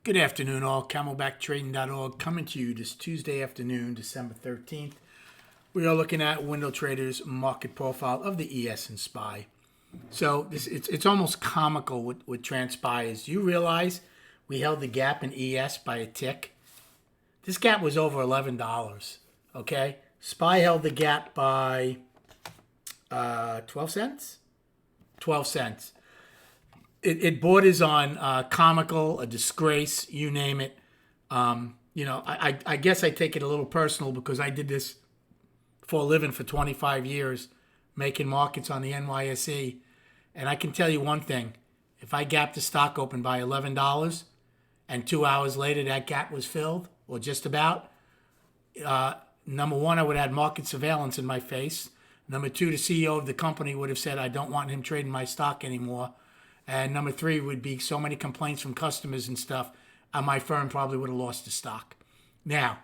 Good afternoon, all. CamelbackTrading.org coming to you this Tuesday afternoon, December 13th. We are looking at Window Trader's market profile of the ES and SPY. So it's almost comical what transpires. You realize we held the gap in ES by a tick? This gap was over $11, okay? SPY held the gap by 12 cents? 12 cents. It borders on comical, a disgrace, you name it. I guess I take it a little personal because I did this for a living for 25 years, making markets on the NYSE. And I can tell you one thing. If I gapped the stock open by $11 and 2 hours later that gap was filled, or just about, number one, I would have had market surveillance in my face. Number two, the CEO of the company would have said, I don't want him trading my stock anymore. And number three would be so many complaints from customers and stuff, my firm probably would have lost the stock. Now,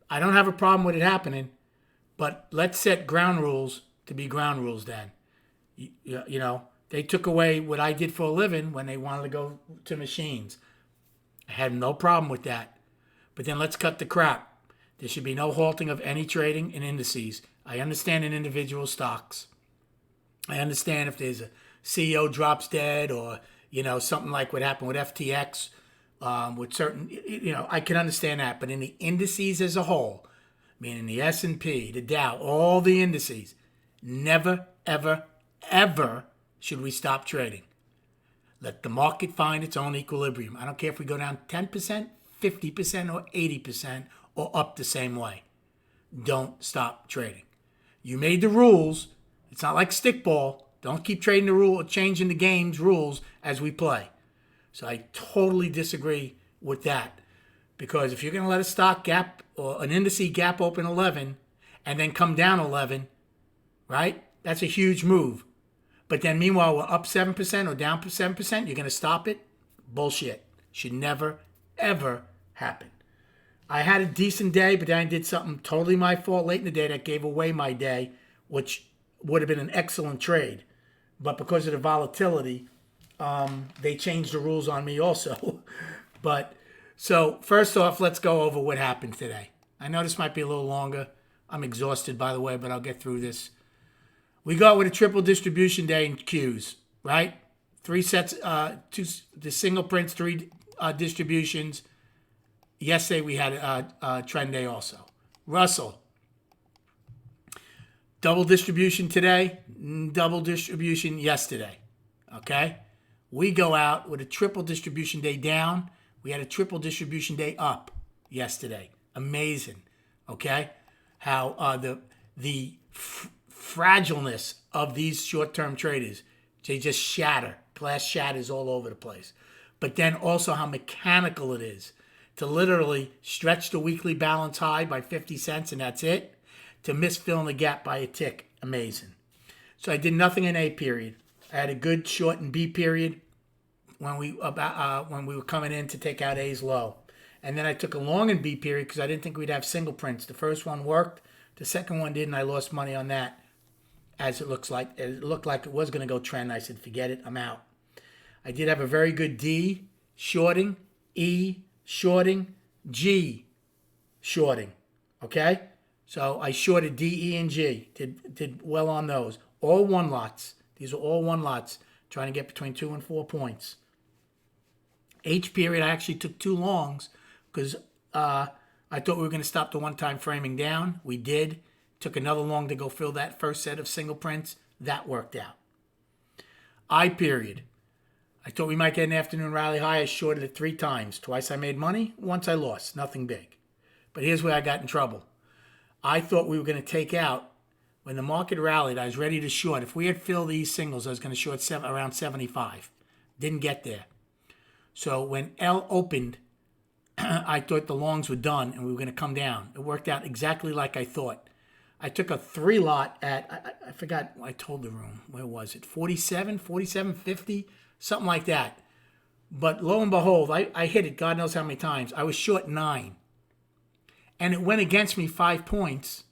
I don't have a problem with it happening, but let's set ground rules to be ground rules then. You know, they took away what I did for a living when they wanted to go to machines. I had no problem with that. But then let's cut the crap. There should be no halting of any trading in indices. I understand in individual stocks. I understand if there's a CEO drops dead or, something like what happened with FTX, with certain, I can understand that. But in the indices as a whole, meaning the S&P, the Dow, all the indices, never, ever, ever should we stop trading. Let the market find its own equilibrium. I don't care if we go down 10%, 50%, or 80%, or up the same way. Don't stop trading. You made the rules. It's not like stickball. Don't keep trading the rule or changing the game's rules as we play. So I totally disagree with that. Because if you're going to let a stock gap or an indice gap open 11 and then come down 11, right? That's a huge move. But then meanwhile, we're up 7% or down 7%. You're going to stop it? Bullshit. Should never, ever happen. I had a decent day, but then I did something totally my fault late in the day that gave away my day, which would have been an excellent trade. But because of the volatility, they changed the rules on me also. So first off, let's go over what happened today. I know this might be a little longer. I'm exhausted, by the way, but I'll get through this. We got with a triple distribution day in Qs, right? 3 sets, the single prints, 3 distributions. Yesterday we had a trend day also. Russell. Double distribution today, double distribution yesterday, okay? We go out with a triple distribution day down. We had a triple distribution day up yesterday. Amazing, okay? How the fragileness of these short-term traders, they just shatter. Glass shatters all over the place. But then also how mechanical it is to literally stretch the weekly balance high by 50 cents and that's it. To miss filling the gap by a tick. Amazing. So I did nothing in A period. I had a good short in B period when we were coming in to take out A's low. And then I took a long in B period because I didn't think we'd have single prints. The first one worked. The second one didn't. I lost money on that as it looked like it was going to go trend. I said, forget it. I'm out. I did have a very good D shorting, E shorting, G shorting. Okay? So I shorted D, E, and G. Did well on those. All one lots. These are all one lots. Trying to get between 2 and 4 points. H period, I actually took 2 longs because I thought we were going to stop the one-time framing down. We did. Took another long to go fill that first set of single prints. That worked out. I period. I thought we might get an afternoon rally high. I shorted it 3 times. Twice I made money. Once I lost. Nothing big. But here's where I got in trouble. I thought we were going to take out, when the market rallied, I was ready to short. If we had filled these singles, I was going to short around 75. Didn't get there. So when L opened, I thought the longs were done and we were going to come down. It worked out exactly like I thought. I took a 3 lot at, I forgot, I told the room, where was it? 47, 47.50, something like that. But lo and behold, I hit it God knows how many times. I was short 9. And it went against me 5 points.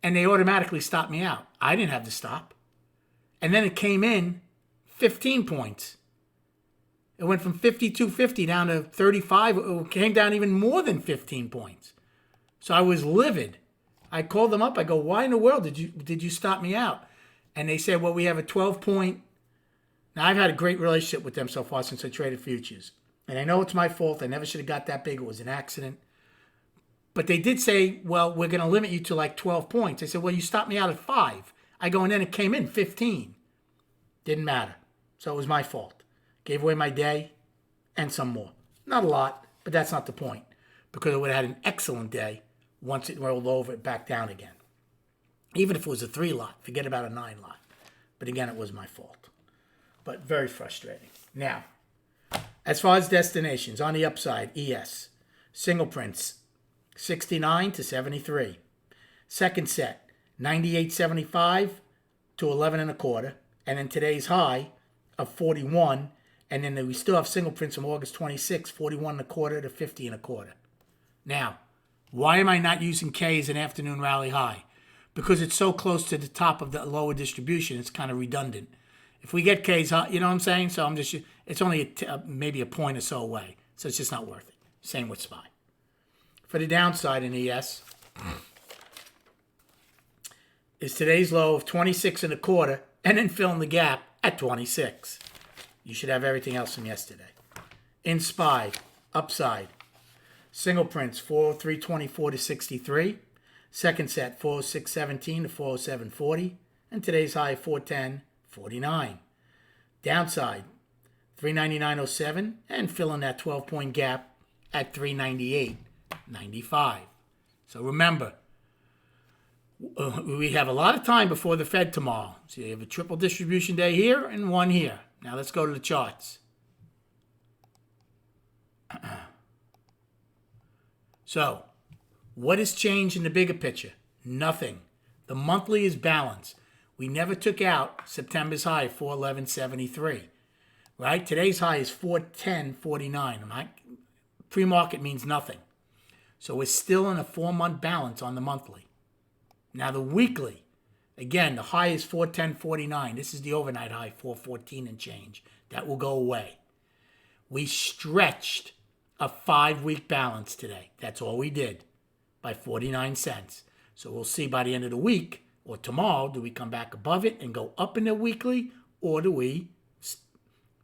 And they automatically stopped me out. I didn't have to stop. And then it came in 15 points. It went from 52.50 down to 35. It came down even more than 15 points. So I was livid. I called them up. I go, why in the world did you stop me out? And they said, well, we have a 12-point. Now, I've had a great relationship with them so far since I traded futures. And I know it's my fault. I never should have got that big. It was an accident. But they did say, well, we're going to limit you to like 12 points. I said, well, you stopped me out at 5. I go, and then it came in 15. Didn't matter. So it was my fault. Gave away my day and some more. Not a lot, but that's not the point. Because I would have had an excellent day once it rolled over back down again. Even if it was a 3 lot. Forget about a 9 lot. But again, it was my fault. But very frustrating. Now, as far as destinations, on the upside, ES. Single prints, 69 to 73. Second set, 98.75 to 11 and a quarter. And then today's high of 41. And then we still have single prints from August 26, 41 and a quarter to 50 and a quarter. Now, why am I not using K as an afternoon rally high? Because it's so close to the top of the lower distribution, it's kind of redundant. If we get K's high, you know what I'm saying? So it's only maybe a point or so away. So it's just not worth it. Same with SPY. For the downside in ES, is today's low of 26 and a quarter and then fill in the gap at 26. You should have everything else from yesterday. In SPY, upside, single prints 403.24 to 63. Second set 406.17 to 407.40. And today's high 410.49. Downside 399.07 and fill in that 12-point gap at 398.95. So remember, we have a lot of time before the Fed tomorrow. So you have a triple distribution day here and one here. Now let's go to the charts. So, what has changed in the bigger picture? Nothing. The monthly is balanced. We never took out September's high, 411.73. Right? Today's high is 410.49. Pre-market means nothing. So we're still in a 4-month balance on the monthly. Now the weekly, again, the high is 410.49. This is the overnight high, 414 and change. That will go away. We stretched a 5-week balance today. That's all we did, by 49 cents. So we'll see by the end of the week or tomorrow, do we come back above it and go up in the weekly, or do we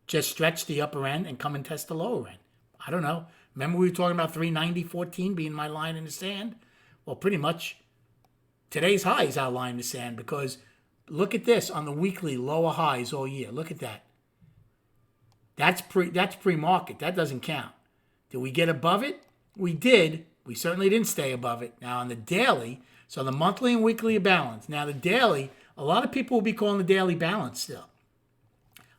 just stretch the upper end and come and test the lower end? I don't know. Remember we were talking about 390.14 being my line in the sand? Well, pretty much today's high is our line in the sand, because look at this on the weekly, lower highs all year. Look at that. That's pre-market. That doesn't count. Did we get above it? We did. We certainly didn't stay above it. Now on the daily, so the monthly and weekly are balanced. Now the daily, a lot of people will be calling the daily balance still.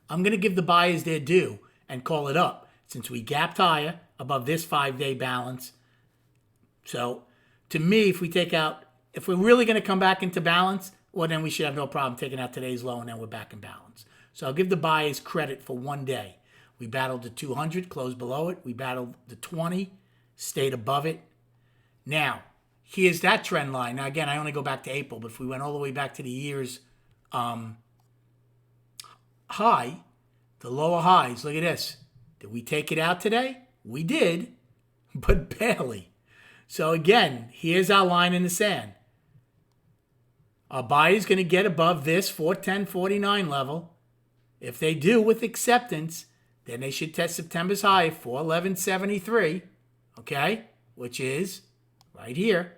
I'm going to give the buyers their due and call it up, since we gapped higher above this 5-day balance. So to me, if we're really going to come back into balance, well, then we should have no problem taking out today's low, and then we're back in balance. So I'll give the buyers credit for one day. We battled the 200, closed below it. We battled the 20, stayed above it. Now, here's that trend line. Now, again, I only go back to April, but if we went all the way back to the year's high, the lower highs, look at this. Did we take it out today? We did, but barely. So again, here's our line in the sand. Our buyer's going to get above this 410.49 level. If they do with acceptance, then they should test September's high, 411.73, okay, which is right here.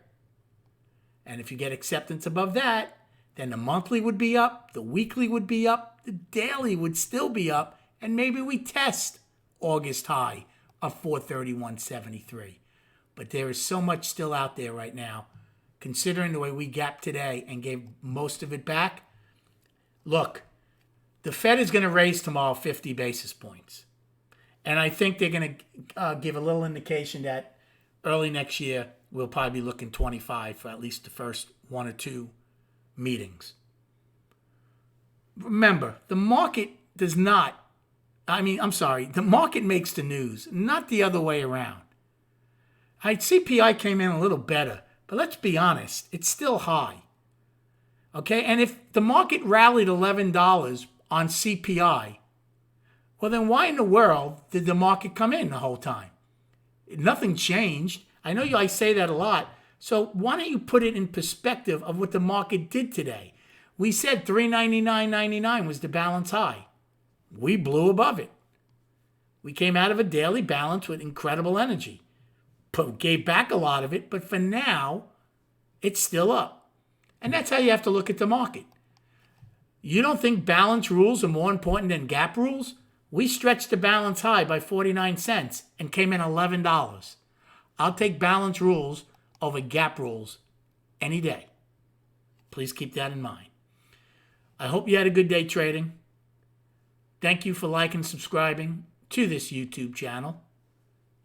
And if you get acceptance above that, then the monthly would be up, the weekly would be up, the daily would still be up, and maybe we test August high of 431.73. But there is so much still out there right now, considering the way we gapped today and gave most of it back. Look, the Fed is going to raise tomorrow 50 basis points. And I think they're going to give a little indication that early next year, we'll probably be looking 25 for at least the first 1 or 2 meetings. Remember, the market does not, the market makes the news, not the other way around. CPI came in a little better, but let's be honest, it's still high. Okay, and if the market rallied $11 on CPI, Well, then why in the world did the market come in the whole time? Nothing changed. I know I say that a lot. So why don't you put it in perspective of what the market did today? We said 399.99 was the balance high. We blew above it. We came out of a daily balance with incredible energy. Gave back a lot of it, but for now, it's still up. And that's how you have to look at the market. You don't think balance rules are more important than gap rules? We stretched the balance high by 49 cents and came in $11. I'll take balance rules over gap rules any day. Please keep that in mind. I hope you had a good day trading. Thank you for liking and subscribing to this YouTube channel.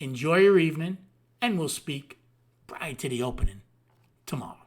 Enjoy your evening, and we'll speak prior to the opening tomorrow.